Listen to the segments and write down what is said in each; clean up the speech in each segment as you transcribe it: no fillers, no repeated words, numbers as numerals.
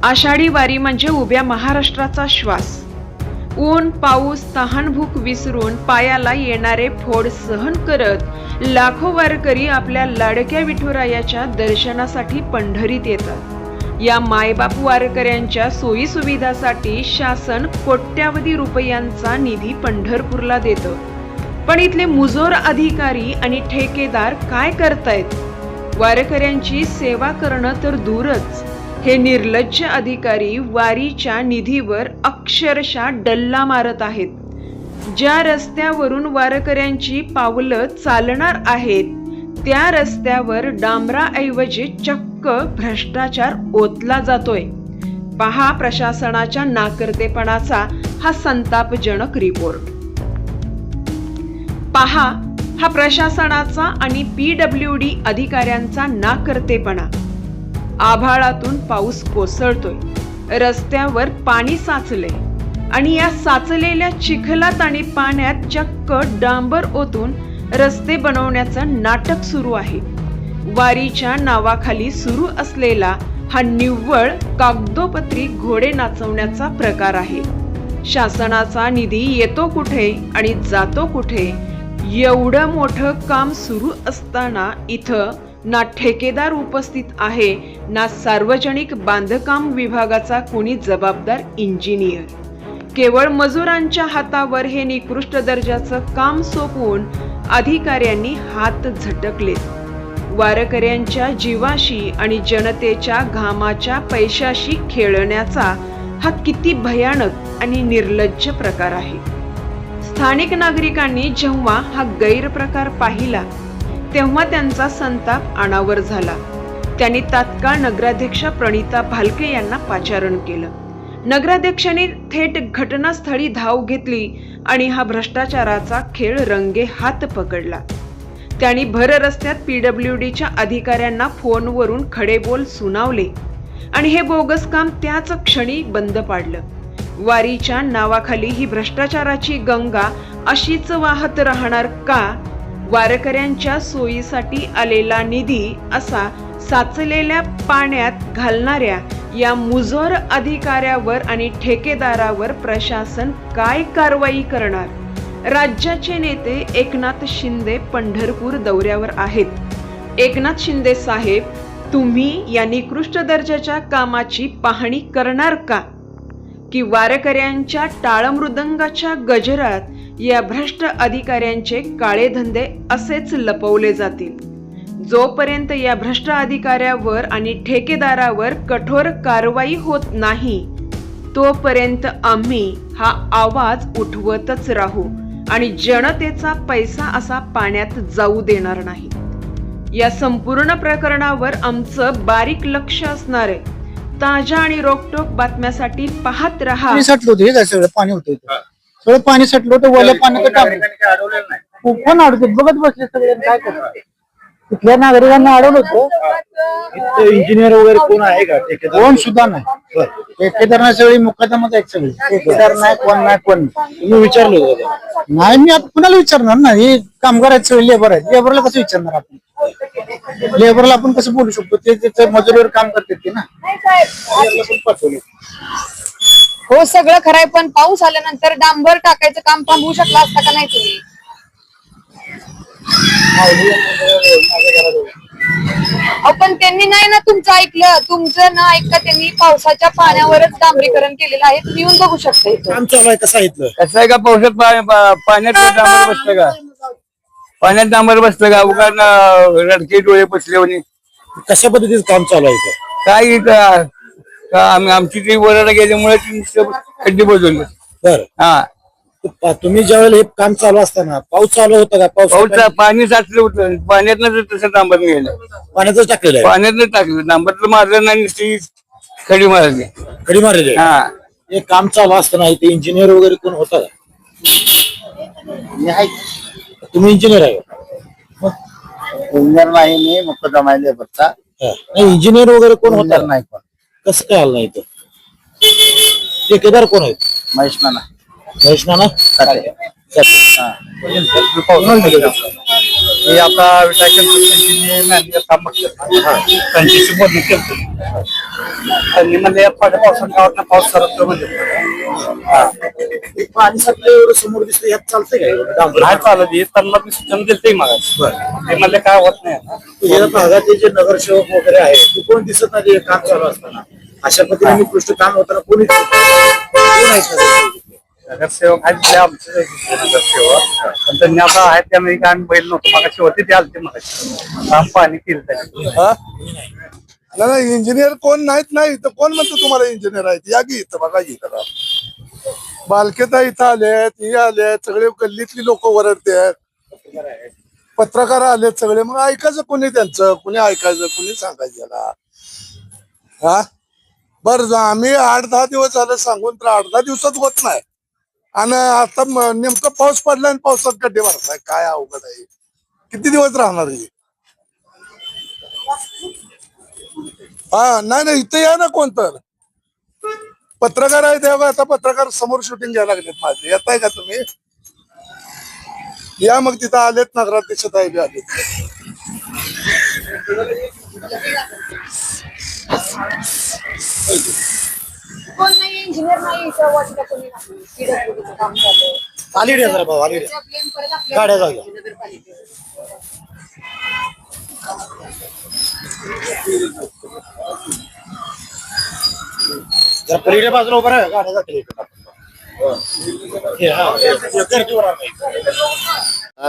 आषाढी वारी म्हणजे उभ्या महाराष्ट्राचा श्वास. ऊन पाऊस तहानभूक विसरून पायाला येणारे फोड सहन करत लाखो वारकरी आपल्या लाडक्या विठुरायाच्या दर्शनासाठी पंढरीत येतात. या मायबाप वारकऱ्यांच्या सोयी सुविधासाठी शासन कोट्यावधी रुपयांचा निधी पंढरपूरला देतं. पण इथले मुजोर अधिकारी आणि ठेकेदार काय करतायत? वारकऱ्यांची सेवा करणं तर दूरच, हे निर्लज्ज अधिकारी वारीच्या निधीवर अक्षरशः डल्ला मारत आहेत. ज्या रस्त्यावरून वारकऱ्यांची पावलं चालणार आहेत त्या रस्त्यावर डांबराऐवजी चक्क भ्रष्टाचार ओतला जातोय. पहा प्रशासनाच्या नाकर्तेपणाचा हा संतापजनक रिपोर्ट. पहा हा प्रशासनाचा आणि PWD अधिकाऱ्यांचा नाकर्तेपणा. आभाळातून पाऊस कोसळतोय, रस्त्यावर पाणी साचले आणि या साचलेल्या चिखलात आणि पाण्यात चक्क डांबर ओतून रस्ते बनवण्याचं नाटक सुरू आहे. वारीच्या नावाखाली सुरू असलेला हा निव्वळ कागदोपत्री घोडे नाचवण्याचा प्रकार आहे. शासनाचा निधी येतो कुठे आणि जातो कुठे, एवढं मोठं काम सुरू असताना इथं ना ठेकेदार उपस्थित आहे, ना सार्वजनिक बांधकाम विभागाचा कोणी जबाबदार इंजिनियर. केवळ मजुरांच्या हातावर हे निकृष्ट दर्जाचं काम सोपवून अधिकाऱ्यांनी हात झटकलेत. वारकऱ्यांच्या जीवाशी आणि जनतेच्या घामाच्या पैशाशी खेळण्याचा हा किती भयानक आणि निर्लज्ज प्रकार आहे. स्थानिक नागरिकांनी जेव्हा हा गैरप्रकार पाहिला तेव्हा त्यांचा संताप अनावर झाला. त्यांनी तात्काळ नगराध्यक्षा प्रणिता भालके यांना पाचारण केलं. नगराध्यक्षांनी थेट घटनास्थळी धाव घेतली आणि हा भ्रष्टाचाराचा खेळ रंगे हात पकडला. त्यांनी भर रस्त्यात PWDच्या अधिकाऱ्यांना फोनवरून खडेबोल सुनावले आणि हे बोगस काम त्याच क्षणी बंद पाडलं. वारीच्या नावाखाली ही भ्रष्टाचाराची गंगा अशीच वाहत राहणार का? वारकऱ्यांच्या सोयीसाठी आलेला निधी असा साचलेल्या पाण्यात घालणाऱ्या या मुजोर अधिकाऱ्यावर आणि ठेकेदारावर प्रशासन काय कारवाई करणार? राज्याचे नेते एकनाथ शिंदे पंढरपूर दौऱ्यावर आहेत. एकनाथ शिंदे साहेब, तुम्ही या निकृष्ट दर्जाच्या कामाची पाहणी करणार का? की वारकऱ्यांच्या टाळमृदंगाच्या गजरात या भ्रष्ट अधिकाऱ्यांचे काळे धंदे असेच लपवले जातील? जोपर्यंत या भ्रष्ट अधिकाऱ्यावर आणि ठेकेदारावर कठोर कारवाई होत नाही तोपर्यंत आम्ही हा आवाज उठवतच राहू आणि जनतेचा पैसा असा पाण्यात जाऊ देणार नाही. या संपूर्ण प्रकरणावर आमचं बारीक लक्ष असणार आहे. ताज्या आणि रोखठोक बातम्यासाठी पाहत रहा. सगळं पाणी होतं, सगळं पाणी साठलं होतं. ओल्या पाण्याचं कोण अडवते बघत बसले सगळे. काय करतात तिथल्या नागरिकांना अडवलं होतं. इंजिनियर वगैरे कोण आहे का? कोण सुद्धा नाही. ठेकेदार सगळी मुकादमाच आहेत सगळे. ठेकेदार नाही, कोण नाही, कोण तुम्ही विचारलं होतं? नाही. मी आता कुणाला विचारणार ना? हे कामगार आहेत सगळे, लेबर आहेत. लेबरला कसं विचारणार आपण? लेबरला आपण कसं बोलू शकतो? ते त्याचं मजुरीवर काम करतात ते ना. हो, सगळं खरंय, पण पाऊस आल्यानंतर डांबर टाकायचं काम थांबवू शकला असता का नाही तुम्ही? पण त्यांनी नाही ना तुमचं ऐकलं. तुमचं न ऐकता त्यांनी पावसाच्या पाण्यावरच डांबरीकरण केलेलं आहे. तुम्ही येऊन बघू शकता. काम चालू आहे कसं आहे? कसं आहे का? पावसात पाण्यात डांबर बसलं का? पाण्यात डांबर बसलं का? उगाच रडके डोळे बसले म्हणे. कशा पद्धतीचं काम चालू आहे? काय आमची ती वराडा गेल्यामुळे खड्डे बसवले. बरं, हा. तुम्ही ज्यावेळेला हे काम चालू असताना पाऊस चालू होता का? पाऊस पाणी साचलं होतं. पाण्यातनं तसं डांबर गेलं. पाण्यातच टाकलेलं आहे? पाण्यातनं टाकलं. डांबरचं मारलं नाही, नुसती खडी मारली. खडी मारलेली आहे? हा. हे काम चालू असताना इथे इंजिनियर वगैरे कोण होता का? तुम्ही इंजिनियर आहे? इंजिनियर नाही, मी मुकदमा आहे लेबरचा. नाही, इंजिनियर वगैरे कोण होता? नाही. कोण कसं काय आलं नाही? ठेकेदार कोण आहेत? महेश नाना. महेश नाना हे आता विटाळ कन्स्ट्रक्शनची मॅनेजर काम बघतात, त्यांच्याशी बोलणी केलं. त्यांनी म्हणजे पावसात गावात पाऊस सरकतो म्हणजे पाणी साठलं एवढं समोर दिसतं यात चालतंय काय डांबर नाही चालत हे त्यांना मी सूचना दिली मग ते म्हणले काय होत नाही या भागातले जे नगरसेवक वगैरे आहेत ते कोण दिसत नाही हे काम चालू असताना अशा पद्धतीने निकृष्ट काम होताना कोणी कोण आहेत नगरसेवक आहेत आमचे नगरसेवक पण त्यांनी आता आहेत त्यामध्ये काय आम्ही बैल नव्हतो मग होते ते आलते मग काम पाणी केलं त्यांनी नाही इंजिनियर कोण नाहीत नाही तर कोण म्हणतो तुम्हाला इंजिनियर आहेत या की इथं बघा इथं बालकेता इथं आलेत हे आलेत सगळे गल्लीतली लोक वरडतात पत्रकार आलेत सगळे मग ऐकायचं कोणी त्यांचं कोणी ऐकायचं कोणी सांगायचं याला हा बरं आम्ही 8-10 दिवस झालं सांगून तर 8-10 दिवसात होत नाही आणि आता नेमकं पाऊस पडला आणि पावसात गड्डे भरताय काय अवघड आहे किती दिवस राहणार हे हा नाही इथे या ना कोण तर पत्रकार आहे तेव्हा आता पत्रकार समोर शूटिंग घ्यायला लागलेत माझे येत आहे का तुम्ही या मग तिथं आलेत नगराध्यक्ष साहेब आलेत कोण नाही इंजिनियर नाही इथं वाटलं कोणी नाही PWD चं काम चालू आहे. आली रे जरा भाऊ आली रे त्याचा blame परत आपल्याला गाड्या जाऊया. नगरपालिकेवर. जरा पलीकडे बाजूला उभं राहा गाड्या जातील या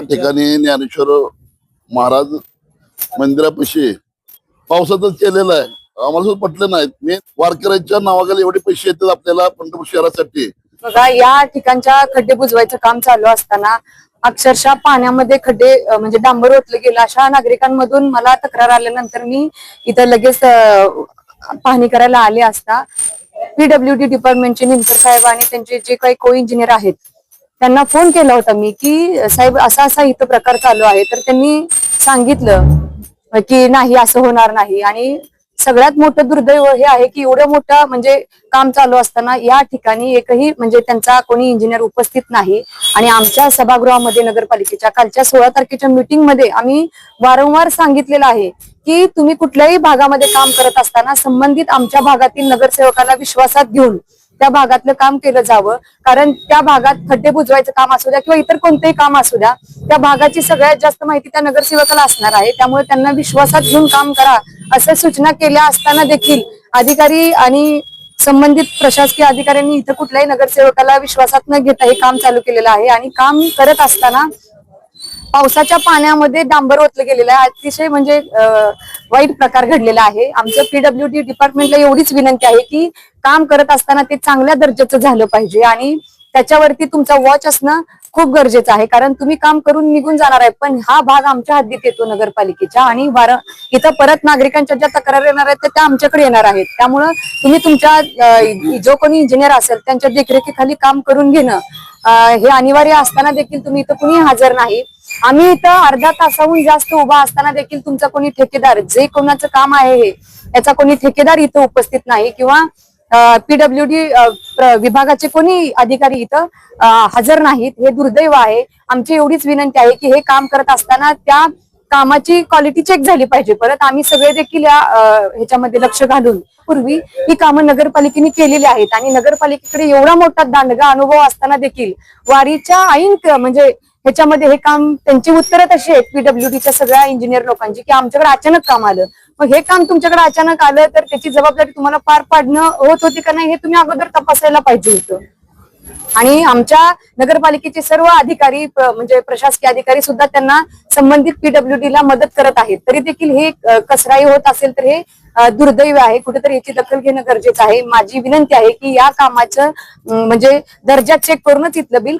ठिकाणी ज्ञानेश्वर महाराज मंदिरापाशी पावसातच केलेलं आहे आम्हाला सुद्धा पटलं नाहीत मी वारकऱ्यांच्या नावाखाली एवढे पैसे येतात आपल्याला पंढरपूर शहरासाठी बघा या ठिकाणच्या खड्डे बुजवायचं काम चालू असताना अक्षरशः पाण्यामध्ये खड्डे म्हणजे डांबर ओतलं गेलं अशा नागरिकांमधून मला तक्रार आल्यानंतर मी इथं लगेच पाहणी करायला आले असता PWD डिपार्टमेंटचे निमकर साहेब आणि त्यांचे जे काही को इंजिनियर आहेत त्यांना फोन केला होता मी की साहेब असा इथं प्रकार चालू आहे तर त्यांनी सांगितलं की नाही असं होणार नाही आणि सगळ्यात मोठं दुर्दैव हे आहे की एवढं मोठं म्हणजे काम चालू असताना या ठिकाणी एकही म्हणजे त्यांचा कोणी इंजिनियर उपस्थित नाही आणि आमच्या सभागृहामध्ये नगरपालिकेच्या कालच्या 16 तारखेच्या मीटिंग मध्ये आम्ही वारंवार सांगितलेलं आहे की तुम्ही कुठल्याही भागामध्ये काम करत असताना संबंधित आमच्या भागातील नगरसेवकाला विश्वासात घेऊन त्या भागातलं काम केलं जावं कारण त्या भागात खड्डे बुजवायचं काम असू द्या किंवा इतर कोणतेही काम असू द्या त्या भागाची सगळ्यात जास्त माहिती त्या नगरसेवकाला असणार आहे त्यामुळे त्यांना विश्वासात घेऊन काम करा अशा सूचना केल्या असताना देखील अधिकारी आणि संबंधित प्रशासकीय अधिकाऱ्यांनी इथं कुठल्याही नगरसेवकाला विश्वासात न घेता हे काम चालू केलेलं आहे आणि काम करत असताना पावसाच्या पाण्यामध्ये डांबर ओतलं गेलेलं आहे अतिशय म्हणजे वाईट प्रकार घडलेला आहे आमचं PWD डिपार्टमेंटला एवढीच विनंती आहे की काम करत असताना ते चांगल्या दर्जाचं झालं पाहिजे आणि त्याच्यावरती तुमचा वॉच असणं खूप गरजेचं आहे कारण तुम्ही काम करून निघून जाणार आहे पण हा भाग आमच्या हद्दीत येतो नगरपालिकेच्या आणि इथं परत नागरिकांच्या ज्या तक्रारी येणार आहेत त्या आमच्याकडे येणार आहेत त्यामुळं तुम्ही तुमच्या जो कोणी इंजिनियर असेल त्यांच्या देखरेखीखाली काम करून घेणं हे अनिवार्य असताना देखील तुम्ही इथं कुणी हजर नाही आम्ही इथं अर्धा तासाहून जास्त उभा असताना देखील तुमचा कोणी ठेकेदार जे कोणाचं काम आहे हे याचा कोणी ठेकेदार इथं उपस्थित नाही किंवा PWD विभागाचे कोणी अधिकारी इथं हजर नाहीत हे दुर्दैव आहे आमची एवढीच विनंती आहे की हे काम करत असताना त्या कामाची क्वालिटी चेक झाली पाहिजे परत आम्ही सगळे देखील या ह्याच्यामध्ये लक्ष घालून पूर्वी ही कामं नगरपालिकेने केलेली आहेत आणि नगरपालिकेकडे एवढा मोठा दांडगा अनुभव असताना देखील वारीच्या ऐन म्हणजे ह्याच्यामध्ये हे काम त्यांची उत्तरं तशी आहेत PWDच्या सगळ्या इंजिनियर लोकांची की आमच्याकडे अचानक काम आलं मग हे काम तुमच्याकडे अचानक आलं तर त्याची जबाबदारी तुम्हाला पार पाडणं होत होती का नाही हे तुम्ही अगोदर तपासायला पाहिजे होतं आणि आमच्या नगरपालिकेचे सर्व अधिकारी म्हणजे प्रशासकीय अधिकारी सुद्धा त्यांना संबंधित PWDला मदत करत आहेत तरी देखील हे कसराई होत असेल तर हे दुर्दैव आहे कुठेतरी याची दखल घेणं गरजेचं आहे माझी विनंती आहे की या कामाचं म्हणजे दर्जा चेक करूनच इथलं बिल